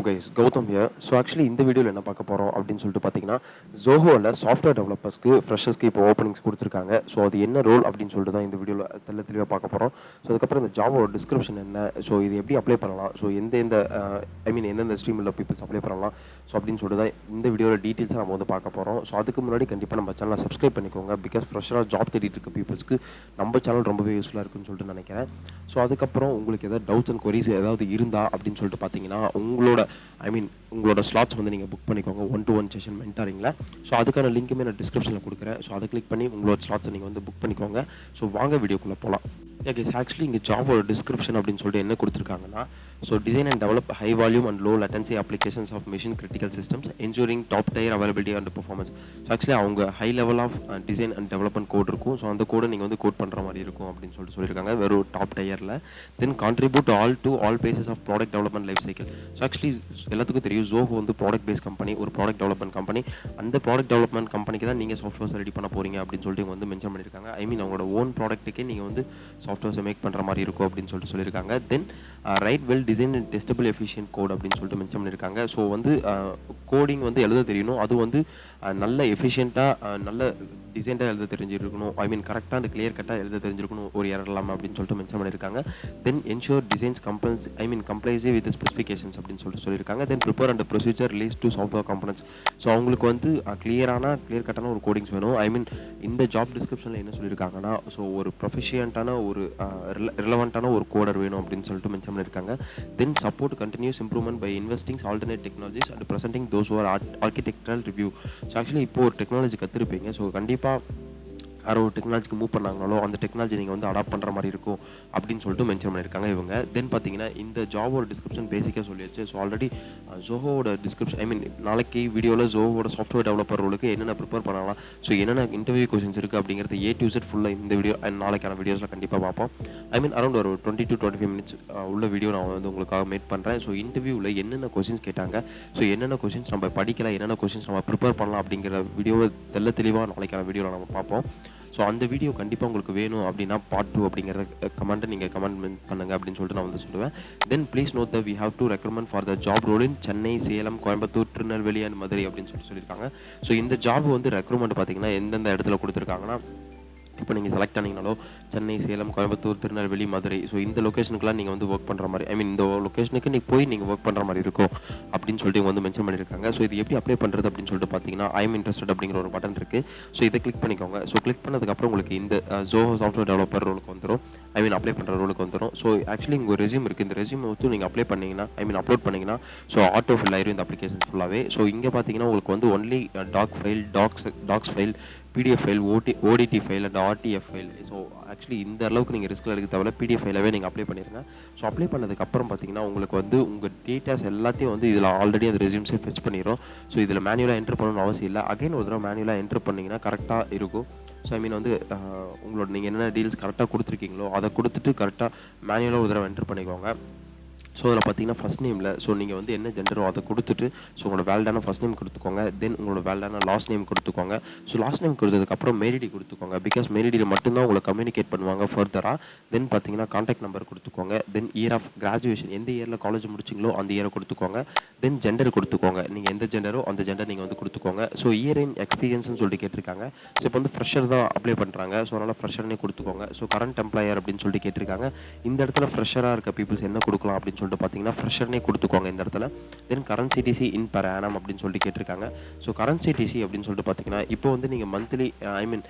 Guys Gautham here. So actually இந்த வீடியோவில் என்ன பார்க்க போகிறோம் அப்படின்னு சொல்லிட்டு பார்த்தீங்கன்னா, ஜோஹோவில் சாஃப்ட்வேர் டெவலப்பர்ஸ்க்கு ஃப்ரெஷர்ஸ்க்கு இப்போ ஓப்பனிங்ஸ் கொடுத்துருக்காங்க. ஸோ அது என்ன ரோல் அப்படின்னு சொல்லிட்டு தான் இந்த வீடியோவில் தெளிவாக பார்க்க போகிறோம். ஸோ அதுக்கப்புறம் இந்த ஜாபோட டிஸ்கிரிப்ஷன் என்ன, ஸோ இது எப்படி அப்ளை பண்ணலாம், ஸோ எந்தெந்த ஸ்ட்ரீமில் பீப்புள்ஸ் அப்ளை பண்ணலாம், ஸோ அப்படின்னு சொல்லிட்டு தான் இந்த வீடியோவில் டீட்டெயில்ஸாக நம்ம வந்து பார்க்க போகிறோம். ஸோ அதுக்கு முன்னாடி கண்டிப்பாக நம்ம சேனலை சப்ஸ்கிரைப் பண்ணிக்கோங்க. பிகாஸ் ஃப்ரெஷராக ஜாப் தேடிட்டு இருக்க பீப்புள்ஸ்க்கு நம்ம சேனல் ரொம்பவே யூஸ்ஃபுல்லாக இருக்குன்னு சொல்லிட்டு நினைக்கிறேன். ஸோ அதுக்கப்புறம் உங்களுக்கு ஏதாவது டவுட்ஸ் அண்ட் கொரிஸ் ஏதாவது இருந்தால் அப்படின்னு சொல்லிட்டு பார்த்தீங்கன்னா, உங்களோட ஸ்லாட்ஸ் வந்து நீங்கள் புக் பண்ணிக்கோங்க 1-to-1 செஷன் மென்டாரிங்கில். ஸோ அதுக்கான லிங்க்குமே நான் டிஸ்கிரிப்ஷனில் கொடுக்குறேன். ஸோ அதை கிளிக் பண்ணி உங்களோட ஸ்லாட்ஸை நீங்கள் வந்து புக் பண்ணிக்கோங்க. ஸோ வாங்க வீடியோக்குள்ளே போகலாம். ஓகே, ஆக்சுவலி இங்கே ஜாபோட டிஸ்கிரிப்ஷன் அப்படின்னு சொல்லிட்டு என்ன கொடுத்துருக்காங்கன்னா, so design and develop high volume and low latency applications of mission critical systems ensuring top tier availability and performance. So actually அவங்க high level of design and development code இருக்கும். So அந்த கோடை நீங்கள் வந்து கோட் பண்ணுற மாதிரி இருக்கும் அப்படின்னு சொல்லியிருக்காங்க வெறும் டாப் டயரில். Then contribute all phases of product development life cycle. So actually எல்லாத்துக்கும் தெரியும் ஜோஹோ வந்து ப்ராடக்ட் பேஸ் கம்பெனி, ஒரு ப்ராடக்ட் டெவலப்மெண்ட் கம்பெனி. அந்த ப்ராடக்ட் டெவலப்மெண்ட் கம்பெனிக்கு தான் நீங்கள் சாஃப்ட்வேர்ஸ் ரெடி பண்ண போகிறீங்க அப்படின்னு சொல்லிட்டு இவங்க வந்து மென்ஷன் பண்ணியிருக்காங்க. அவங்களோட ஓன் ப்ராடக்ட்டுக்கே நீங்கள் வந்து சாஃப்ட்வேர்ஸை மேக் பண்ணுற மாதிரி இருக்கும் அப்படின்னு சொல்லியிருக்காங்க. Then write well design and testable efficient code அப்படின்னு சொல்லிட்டு மென்ஷன் பண்ணியிருக்காங்க. ஸோ வந்து கோடிங் வந்து எழுத தெரியணும், அது வந்து நல்ல எஃபிஷியண்ட்டாக நல்ல டிசைன்டாக எழுத தெரிஞ்சிருக்கணும். கரெக்டாக அந்த கிளியர் கட்டாக எழுத தெரிஞ்சிருக்கணும், ஒரு எரர் இல்லாமல் அப்படின்னு சொல்லிட்டு மென்ஷன் பண்ணியிருக்காங்க. Then ensure designs complies with specifications அப்படின்னு சொல்லியிருக்காங்க. Then prepare and procedure release to software components. So அவங்களுக்கு வந்து கிளியர் கட்டான ஒரு கோடிங்ஸ் வேணும். இந்த ஜாப் டிஸ்கிரிப்ஷனில் என்ன சொல்லியிருக்காங்கன்னா, ஸோ ஒரு ப்ரொஃபஷியன்ட்டான ஒரு ரிலவெண்ட்டான ஒரு கோடர் வேணும் அப்படின்னு சொல்லிட்டு மென்ஷன் பண்ணியிருக்காங்க. Then support continuous improvement by investing alternate technologies and presenting those are architectural review. So actually இப்போ ஒரு டெக்னாலஜி கற்றுருப்பீங்க. ஸோ கண்டிப்பாக யாரோ ஒரு டெக்னாலஜிக்கு மூவ் பண்ணாங்களோ அந்த டெக்னாலஜி நீங்கள் வந்து அடாப்ட் பண்ணுற மாதிரி இருக்கும் அப்படின்னு சொல்லிட்டு மென்ஷன் பண்ணியிருக்காங்க இவங்க. தென் பார்த்தீங்கன்னா இந்த ஜாபோட டிஸ்கிரிப்ஷன் பேசிக்காக சொல்லியாச்சு. ஸோ ஆல்ரெடி ஜோஹோட டிஸ்கிரிப்ஷன் நாளைக்கு வீடியோவில் ஜோஹோட சாஃப்ட்வேர் டெவலப்பர் ரோலுக்கு என்னென்ன ப்ரிப்பேர் பண்ணலாம், ஸோ என்னென்ன இன்டர்வியூ கொஸ்டின்ஸ் இருக்குது அப்படிங்கிறது A to Z ஃபுல்லாக இந்த வீடியோ அண்ட் நாளைக்கான வீடியோஸில் கண்டிப்பாக பார்ப்போம். அரௌண்ட் ஒரு 20 to 25 மினிட்ஸ் உள்ள வீடியோ நான் வந்து உங்களுக்காக மேக் பண்ணுறேன். ஸோ இன்டர்வியூவில் என்னென்ன கொஸ்டின்ஸ் கேட்டாங்க, ஸோ என்னென்ன கொஸ்டின்ஸ் நம்ம படிக்கலாம், என்னென்ன கொஸ்டின்ஸ் நம்ம ப்ரிப்பேர் பண்ணலாம் அப்படிங்கிற வீடியோவை தெளிவாக நாளைக்கான வீடியோவில் நம்ம பார்ப்போம். ஸோ அந்த வீடியோ கண்டிப்பாக உங்களுக்கு வேணும் அப்படின்னா பார்ட் 2 அப்படிங்கிறத கமெண்ட்டை நீங்கள் கமெண்ட் பண்ணுங்கள் அப்படின்னு சொல்லிட்டு நான் வந்து சொல்லுவேன். Then please note we have to recommend for the job role in Chennai, Salem, Coimbatore, Tirunelveli and Madurai அப்படின்னு சொல்லியிருக்காங்க. ஸோ இந்த ஜாப் வந்து ரெக்ரூட்மெண்ட் பார்த்தீங்கன்னா எந்தெந்த இடத்துல கொடுத்துருக்காங்கன்னா, இப்போ நீங்கள் செலக்ட் ஆனீங்கனாலோ சென்னை, சேலம், கோயம்புத்தூர், திருநெல்வேலி, மதுரை, ஸோ இந்த லொக்கேஷனுக்குலாம் நீங்கள் வந்து ஒர்க் பண்ணுற மாதிரி இந்த லொக்கேஷனுக்கு நீங்கள் ஒர்க் பண்ணுற மாதிரி இருக்கும் அப்படின்னு சொல்லிட்டு இவங்க வந்து மென்ஷன் பண்ணியிருக்காங்க. ஸோ இது எப்படி அப்ளை பண்ணுறது அப்படின்னு சொல்லிட்டு பார்த்தீங்கன்னா, ஐம் இன்ட்ரெஸ்டட் அப்படிங்கிற ஒரு பட்டன் இருக்குது. ஸோ இதை கிளிக் பண்ணிக்கோங்க. ஸோ கிளிக் பண்ணதுக்கப்புறம் உங்களுக்கு இந்த ஜோஹோ சாஃப்ட்வேர் டெவலப்பர் ரோலுக்கு வந்துடும். அப்ளை பண்ணுற ரோலுக்கு வந்துடும். ஸோ ஆக்சுவலி இங்கே ஒரு ரெஸ்யூம் இருக்குது. இந்த ரெஸ்யூம் வந்து நீங்கள் அப்ளை பண்ணிங்கன்னா அப்லோட் பண்ணிங்கன்னா ஸோ ஆட்டோ ஃபில் ஆயிரும் இந்த அப்ளிகேஷன் ஃபுல்லாகவே. ஸோ இங்கே பார்த்தீங்கன்னா உங்களுக்கு வந்து only docs file, PDF file, ODT file and RTF file. So actually இந்த அளவுக்கு நீங்கள் ரிஸ்கில் எடுக்க தேவையில்ல, PDF ஃபைலாகவே நீங்கள் அப்ளை பண்ணிடுங்க. ஸோ அப்ளை பண்ணதுக்கப்புறம் பார்த்தீங்கன்னா உங்களுக்கு வந்து உங்கள் டீட்டெயில்ஸ் எல்லாத்தையும் வந்து இதில் ஆல்ரெடி அந்த ரெஸ்யூம்ஸே ஃபெச் பண்ணிடும். ஸோ இதில் மேனுவலாக என்ட்ரு பண்ணணும்னு அவசியம் இல்லை. அகைன் ஒரு தடவை மேனுவலாக என்ட்ரு பண்ணிங்கன்னா கரெக்டாக இருக்கும். ஸோ வந்து உங்களோட நீங்கள் என்னென்ன டீல்ஸ் கரெக்டாக கொடுத்துருக்கீங்களோ அதை கொடுத்துட்டு கரெக்டாக மேனுவலாக ஒரு தடவை என்ட்ரு பண்ணிக்கோங்க. ஸோ அதில் பார்த்தீங்கன்னா ஃபஸ்ட் நேமில் ஸோ நீங்கள் வந்து என்ன ஜெண்டரோ அதை கொடுத்துட்டு ஸோ உங்களோட வேலிடான ஃபஸ்ட் நேம் கொடுத்துக்கோங்க. தென் உங்களோட வேலிடான லாஸ்ட் நேம் கொடுத்துக்கோங்க. ஸோ லாஸ்ட் நேம் கொடுத்ததுக்கப்புறம் மெயில் ஐடி கொடுத்துக்கோங்க. பிகாஸ் மெயில் ஐடியில் மட்டும்தான் உங்களை கம்யூனிகேட் பண்ணுவாங்க ஃபர்தராக. தென் பார்த்தீங்கன்னா கான்டாக்ட் நம்பர் கொடுத்துக்கோங்க. தென் இயர் ஆஃப் கிராஜுவேஷன், எந்த இயரில் காலேஜ் முடிச்சிங்களோ அந்த இயரை கொடுத்துக்கோங்க. தென் ஜெண்டர் கொடுத்துக்கோங்க. நீங்கள் எந்த ஜெண்டரோ அந்த ஜெண்டர் நீங்கள் வந்து கொடுத்துக்கோங்க. ஸோ இயர் இன் எக்ஸ்பீரியன்ஸ்னு சொல்லிட்டு கேட்டிருக்காங்க. ஸோ இப்போ வந்து ஃப்ரெஷர் தான் அப்ளை பண்ணுறாங்க. ஸோ அதனால் ஃப்ரெஷர்னே கொடுத்துக்கோங்க. ஸோ கரண்ட் எம்ப்ளாயர் அப்படின்னு சொல்லிட்டு கேட்டிருக்காங்க. இந்த இடத்துல ஃப்ரெஷராக இருக்க பீப்புள்ஸ் என்ன கொடுக்கலாம் அப்படின்னு சொல்லிட்டு பார்த்தீங்கன்னா ஃப்ரெஷர்னே கொடுத்துக்கோங்க இந்த இடத்துல. தென் கரண்ட் CTC இன் per annum அப்படின்னு சொல்லிட்டு கேட்டிருக்காங்க. ஸோ கரண்ட் CTC அப்படின்னு சொல்லிட்டு பார்த்தீங்கன்னா இப்போ வந்து நீங்கள் மந்த்லி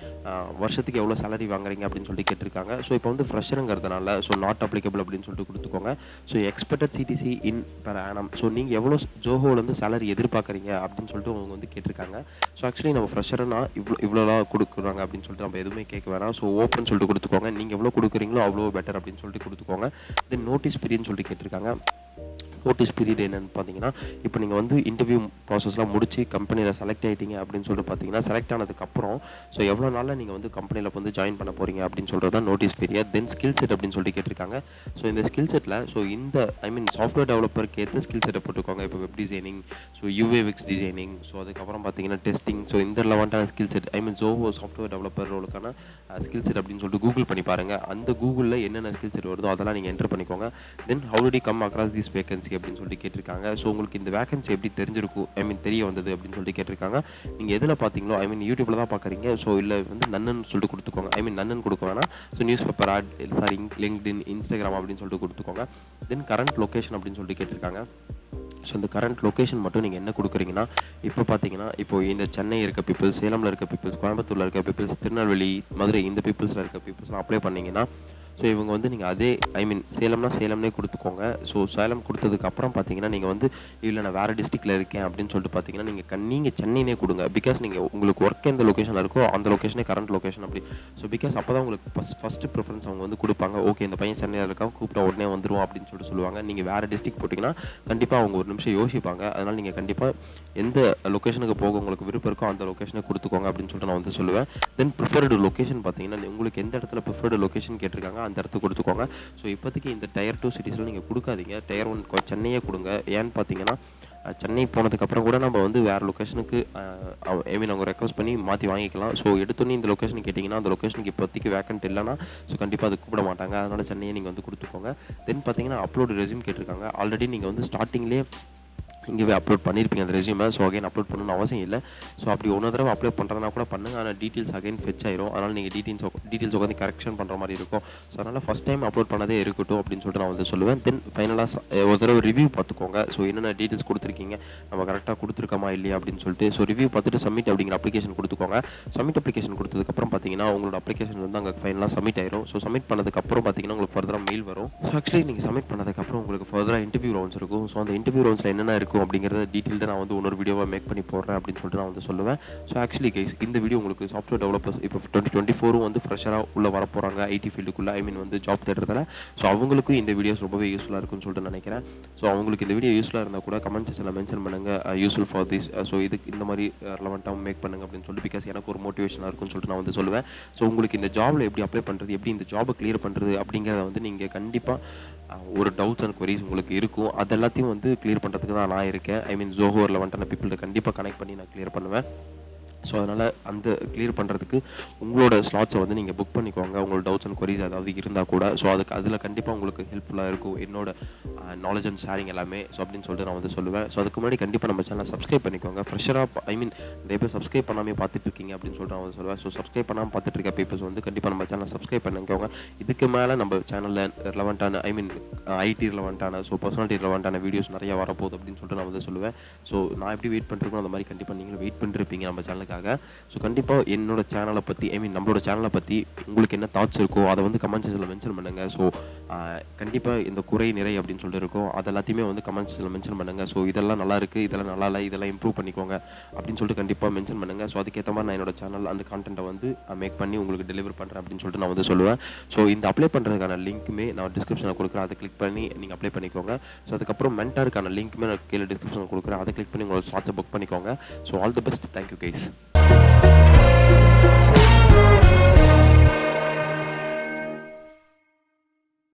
வருஷத்துக்கு எவ்வளோ சேலரி வாங்குறீங்க அப்படின்னு சொல்லிட்டு கேட்டிருக்காங்க. ஸோ இப்போ வந்து ஃப்ரெஷருங்கிறதுனால ஸோ நாட் அப்ளிகபிள் அப்படின்னு சொல்லிட்டு கொடுத்துக்கோங்க. ஸோ எக்ஸ்பெக்டட் CTC இன் per annum, ஸோ நீங்கள் எவ்வளோ ஜோஹோலேருந்து சேலரி எதிர்பார்க்குறீங்க அப்படின்னு சொல்லிட்டு அவங்க வந்து கேட்டிருக்காங்க. ஸோ ஆக்சுவலி நம்ம ஃப்ரெஷர்னா இவ்வளோலாம் கொடுக்குறாங்க அப்படின்னு சொல்லிட்டு நம்ம எதுவுமே கேட்க வேணாம். ஸோ ஓப்பன் சொல்லிட்டு கொடுத்துக்கோங்க. நீங்கள் எவ்வளோ கொடுக்குறீங்களோ அவ்வளோ பெட்டர் அப்படின்னு சொல்லிட்டு கொடுத்துக்கோங்க. தென் நோட்டீஸ் பீரியட்னு சொல்லிட்டு கேட்டிருக்காங்க. நோட்டீஸ் பீரியட் என்னென்னு பார்த்தீங்கன்னா, இப்போ நீங்கள் வந்து இன்டர்வியூ ப்ராசஸ்லாம் முடிச்சு கம்பெனியில் செலக்ட் ஆகிட்டீங்க அப்படின்னு சொல்லிட்டு பார்த்தீங்கன்னா, செலக்ட் ஆனதுக்கப்புறம் ஸோ எவ்வளோ நாளில் நீங்கள் வந்து கம்பெனியில் வந்து ஜாயின் பண்ண போகிறீங்க அப்படின்னு சொல்கிறது தான் notice period. Then skill set அப்படின்னு சொல்லிட்டு கேட்டிருக்காங்க. ஸோ இந்த ஸ்கில் செட்டில் ஸோ இந்த சாஃப்ட்வேர் டெவலப்பருக்கு ஏற்ற ஸ்கில் செட்டை போட்டுக்கோங்க. இப்போ web designing, so UX designing, so அதுக்கப்புறம் பார்த்தீங்கன்னா டெஸ்டிங், ஸோ இந்த லெவன்ட்டான skill set Zoho software developer ரோலுக்கான ஸ்கில் செட் அப்படின்னு சொல்லிட்டு கூகுள் பண்ணி பாருங்கள். அந்த கூகுளில் என்னென்ன ஸ்கில் செட் வருதோ அதெல்லாம் நீங்கள் என்டர் பண்ணிக்கோங்க. Then how to come across this vacancy vacancy அப்படின்னு சொல்லிட்டு கேட்டிருக்காங்க. ஸோ உங்களுக்கு இந்த வேகன்சி எப்படி தெரிஞ்சிருக்கும், தெரிய வந்தது அப்படின்னு சொல்லிட்டு கேட்டிருக்காங்க. நீங்கள் எதில் பார்த்தீங்களோ யூடியூப்பில் தான் பார்க்குறீங்க. ஸோ இல்லை வந்து நன்னன்னு சொல்லிட்டு கொடுத்துக்கோங்க. நன்னன்னு கொடுக்க வேணாம். So newspaper ad sorry LinkedIn Instagram அப்படின்னு சொல்லிட்டு கொடுத்துக்கோங்க. தென் கரண்ட் லொக்கேஷன் அப்படின்னு சொல்லிட்டு கேட்டிருக்காங்க. ஸோ இந்த கரண்ட் லொக்கேஷன் மட்டும் நீங்கள் என்ன கொடுக்குறீங்கன்னா, இப்போ பார்த்தீங்கன்னா இந்த சென்னை இருக்க பீப்புள்ஸ், சேலமில் இருக்க பீப்புள்ஸ், கோயம்புத்தூரில் இருக்க பீப்புள்ஸ், திருநெல்வேலி, மதுரை இந்த பீப்புள்ஸில் இருக்க பீப்புள்ஸ்லாம் அப்ளை பண்ணிங்கன்னா, ஸோ இவங்க வந்து நீங்கள் அதே சேலம்னா சேலம்னே கொடுத்துக்கோங்க. ஸோ சேலம் கொடுத்ததுக்கப்புறம் பார்த்தீங்கன்னா, நீங்கள் வந்து இல்லை நான் வேறு டிஸ்ட்ரிக்டில் இருக்கேன் அப்படின்னு சொல்லிட்டு பார்த்தீங்கன்னா, நீங்கள் சென்னைனே கொடுங்க. பிகாஸ் நீங்கள் உங்களுக்கு ஒர்க் எந்த லொக்கேஷனில் இருக்கோ அந்த லொக்கேஷனே கரண்ட் லொக்கேஷன் அப்படி. ஸோ பிகாஸ் அப்போ தான் உங்களுக்கு ஃபஸ்ட்டு ப்ரிஃபரன்ஸ் அவங்க வந்து கொடுப்பாங்க. ஓகே இந்த பையன் சென்னையில் இருக்கான், கூப்பிட்டா உடனே வந்துடுவோம் அப்படின்னு சொல்லிட்டு சொல்லுவாங்க. நீங்கள் வேறு டிஸ்ட்ரிக்ட் போட்டிங்கன்னா கண்டிப்பாக அவங்க ஒரு நிமிஷம் யோசிப்பாங்க. அதனால் நீங்கள் கண்டிப்பாக எந்த லொக்கேஷனுக்கு போக உங்களுக்கு விருப்பம் இருக்கோ அந்த லொக்கேஷனை கொடுத்துக்கோங்க அப்படின்னு சொல்லிட்டு நான் வந்து சொல்லுவேன். தென் ப்ரிஃபர்டு லொக்கேஷன் பார்த்தீங்கன்னா, உங்களுக்கு எந்த இடத்துல ப்ரிஃபர்டு லொக்கேஷன் கேட்டிருக்காங்க அந்த இடத்துக்கு கொடுத்துக்கோங்க. ஸோ இப்போதைக்கு இந்த Tier 2 சிட்டிஸில் நீங்கள் கொடுக்காதீங்க. Tier 1 சென்னையே கொடுங்க. ஏன்னு பார்த்தீங்கன்னா, சென்னை போனதுக்கப்புறம் கூட நம்ம வந்து வேறு லொக்கேஷனுக்கு அவங்க ரெக்வஸ்ட் பண்ணி மாற்றி வாங்கிக்கலாம். ஸோ எடுத்தோன்னே இந்த லொக்கேஷன் கேட்டிங்கன்னா அந்த லொக்கேஷனுக்கு இப்போதைக்கு வேக்கன்ட் இல்லைனா ஸோ கண்டிப்பாக அது கூப்பிட மாட்டாங்க. அதனால் சென்னையை நீங்கள் வந்து கொடுத்துக்கோங்க. தென் பார்த்தீங்கன்னா அப்லோடு ரெஸ்யூம் கேட்டிருக்காங்க. ஆல்ரெடி நீங்கள் வந்து ஸ்டார்டிங்லேயே இங்கேவே அப்லோட் பண்ணியிருப்பீங்க அந்த ரெஸ்யூமை. ஸோ அகைன் அப்லோட் பண்ணணும்னு அவசியம் இல்லை. ஸோ அப்படி ஒன்று தடவை அப்லோட் பண்ணுறதுனா கூட பண்ணுங்கள். ஆனால் டீட்டெயில்ஸ் அகைன் ஃபெச் ஆயிரும். அதனால் நீங்கள் டீட்டெயில்ஸ் உட்காந்து கரெக்ஷன் பண்ணுற மாதிரி இருக்கும். ஸோ அதனால் ஃபஸ்ட் டைம் அப்லோட் பண்ணதே இருக்கட்டும் அப்படின்னு சொல்லிட்டு நான் வந்து சொல்லுவேன். தென் ஃபைனலாக ஒரு தடவை ரிவ்யூ பார்த்துக்கோங்க. ஸோ என்னென்ன டீட்டெயில்ஸ் கொடுத்துருக்கீங்க, நம்ம கரெக்டாக கொடுத்துருக்கோமா இல்லையா அப்படின்னு சொல்லிட்டு ஸோ ரிவ்யூ பார்த்துட்டு சப்மிட் அப்படிங்கிற அப்ளிகேஷன் கொடுத்துக்கோங்க. சப்மிட் அப்ளிகேஷன் கொடுத்ததுக்கப்புறம் பார்த்தீங்கன்னா உங்களோட அப்ளிகேஷன் வந்து அங்கே ஃபைனலாக சப்மிட் ஆயிரும். ஸோ சப்மிட் பண்ணதுக்கப்புறம் பார்த்தீங்கன்னா உங்களுக்கு ஃபர்தராக மெயில் வரும். ஸோ ஆக்சுவலி நீங்கள் சப்மிட் பண்ணதுக்கப்புறம் உங்களுக்கு ஃபர்தராக இன்டர்வியூ ரவுண்ட்ஸ் இருக்கும். ஸோ அந்த இன்டர்வியூ ரவுண்ட்ஸில் என்னென்ன இருக்கும் அப்படிங்கிறத டீட்டெயில் நான் வந்து இன்னொரு வீடியோவாக மேக் பண்ணி போடுறேன் அப்படின்னு சொல்லிட்டு நான் வந்து சொல்லுவேன். ஸோ ஆக்சுவலி கைஸ் இந்த வீடியோ உங்களுக்கு சாஃப்ட்வேர் டெவலப்பர்ஸ் இப்போ 2024 வந்து ஃப்ரெஷராக உள்ளே வர போகிறாங்க ஐடி ஃபீல்டுக்குள்ளே வந்து ஜாப் தேடுறதுல. ஸோ அவங்களுக்கும் இந்த வீடியோஸ் ரொம்பவே யூஸ்ஃபுல்லாக இருக்குன்னு சொல்லிட்டு நினைக்கிறேன். ஸோ அவங்களுக்கு இந்த வீடியோ யூஸ்ஃபுல்லாக இருந்தால் கூட கமெண்ட் செக்ஷனில் மென்ஷன் பண்ணுங்கள் யூஸ்ஃபுல் ஃபார் திஸ். ஸோ இதுக்கு இந்த மாதிரி ரெலவெண்ட்டாக மேக் பண்ணுங்க அப்படின்னு சொல்லிட்டு பிகாஸ் எனக்கு ஒரு மோட்டிவேஷனாக இருக்குன்னு சொல்லிட்டு நான் வந்து சொல்லுவேன். ஸோ உங்களுக்கு இந்த ஜாபில் எப்படி அப்ளை பண்ணுறது, எப்படி இந்த ஜாபை கிளியர் பண்ணுறது அப்படிங்கிறத வந்து நீங்கள் கண்டிப்பாக ஒரு டவுட்ஸ் அண்ட் குவரிஸ் உங்களுக்கு இருக்கும். அது எல்லாத்தையும் வந்து கிளியர் பண்ணுறதுக்கு தான் நான் இருக்கேன். Zoho ரெலவெண்ட்டான பீப்புள்கிட்ட கண்டிப்பாக கனெக்ட் பண்ணி நான் கிளியர் பண்ணுவேன். ஸோ அதனால் அந்த கிளியர் பண்ணுறதுக்கு உங்களோட ஸ்லாட்ஸை வந்து நீங்கள் புக் பண்ணிக்கோங்க. உங்களோட டவுட்ஸ் அண்ட் குவரிஸ் ஏதாவது இருந்தால் கூட. ஸோ அதில் கண்டிப்பாக உங்களுக்கு ஹெல்ப்ஃபுல்லாக இருக்கும் என்னோட நாலேஜ் அண்ட் ஷேரிங் எல்லாமே. ஸோ அப்படின்னு சொல்லிட்டு நான் வந்து சொல்லுவேன். ஸோ அதுக்கு முன்னாடி கண்டிப்பாக நம்ம சேனலை சப்ஸ்கிரைப் பண்ணிக்கோங்க. ஃப்ரெஷராக நிறைய பேர் சப்ஸ்கிரைப் பண்ணாமல் பார்த்துட்டு இருக்கீங்க அப்படின்னு சொல்லிட்டு நான் வந்து சொல்லுவேன். ஸோ சப்ஸ்கிரைப் பண்ணாமல் பார்த்துட்டு இருக்க பீப்புள்ஸ் வந்து கண்டிப்பாக நம்ம சேனலை சப்ஸ்கிரைப் பண்ணிக்கோங்க. இதுக்கு மேலே நம்ம சேனலில் ரெலவெண்ட்டான ஐடி ரெலவெண்ட்டான பர்சனாலிட்டி ரெலவெண்ட்டான வீடியோஸ் நிறைய வரப்போகுது அப்படின்னு சொல்லிட்டு நான் வந்து சொல்லுவேன். ஸோ நான் எப்படி வெயிட் பண்ணிருக்கோம் அந்த மாதிரி கண்டிப்பாக நீங்களும் வெயிட் பண்ணிருப்பீங்க நம்ம சேனலுக்கு. ஸோ கண்டிப்பாக என்னோட சேனலை பற்றி நம்மளோட சேனலை பற்றி உங்களுக்கு என்ன தாட்ஸ் இருக்கோ அதை வந்து கமெண்ட் செக்ஷனில் மென்ஷன் பண்ணுங்கள். ஸோ கண்டிப்பாக இந்த குறை நிறை அப்படின்னு சொல்லிட்டு இருக்கோம் அது எல்லாத்தையுமே வந்து கமெண்ட் செக்ஷனில் மென்ஷன் பண்ணுங்கள். ஸோ இதெல்லாம் நல்லா இருக்குது, இதெல்லாம் நல்லா இல்லை, இதெல்லாம் இம்ப்ரூவ் பண்ணிக்கோங்க அப்படின்னு சொல்லிட்டு கண்டிப்பாக மென்ஷன் பண்ணுங்கள். ஸோ அதுக்கேற்ற மாதிரி நான் என்னோட சேனல் அந்த கான்டென்ட்டை வந்து மேக் பண்ணி உங்களுக்கு டெலிவர் பண்ணுறேன் அப்படின்னு சொல்லிட்டு நான் வந்து சொல்லுவேன். ஸோ இந்த அப்ளை பண்ணுறதுக்கான லிங்க்குமே நான் டிஸ்கிரிப்ஷனில் கொடுக்குறேன். அதை கிளிக் பண்ணி நீங்கள் அப்ளை பண்ணிக்கோங்க. ஸோ அதுக்கப்புறம் மென்டாருக்கான லிங்க்குமே நான் கீழே டிஸ்கிரிப்ஷனில் கொடுக்குறேன். அதை கிளிக் பண்ணி உங்களோட ஸ்லாட்ஸை புக் பண்ணிக்கோங்க. So all the best. Thank you guys.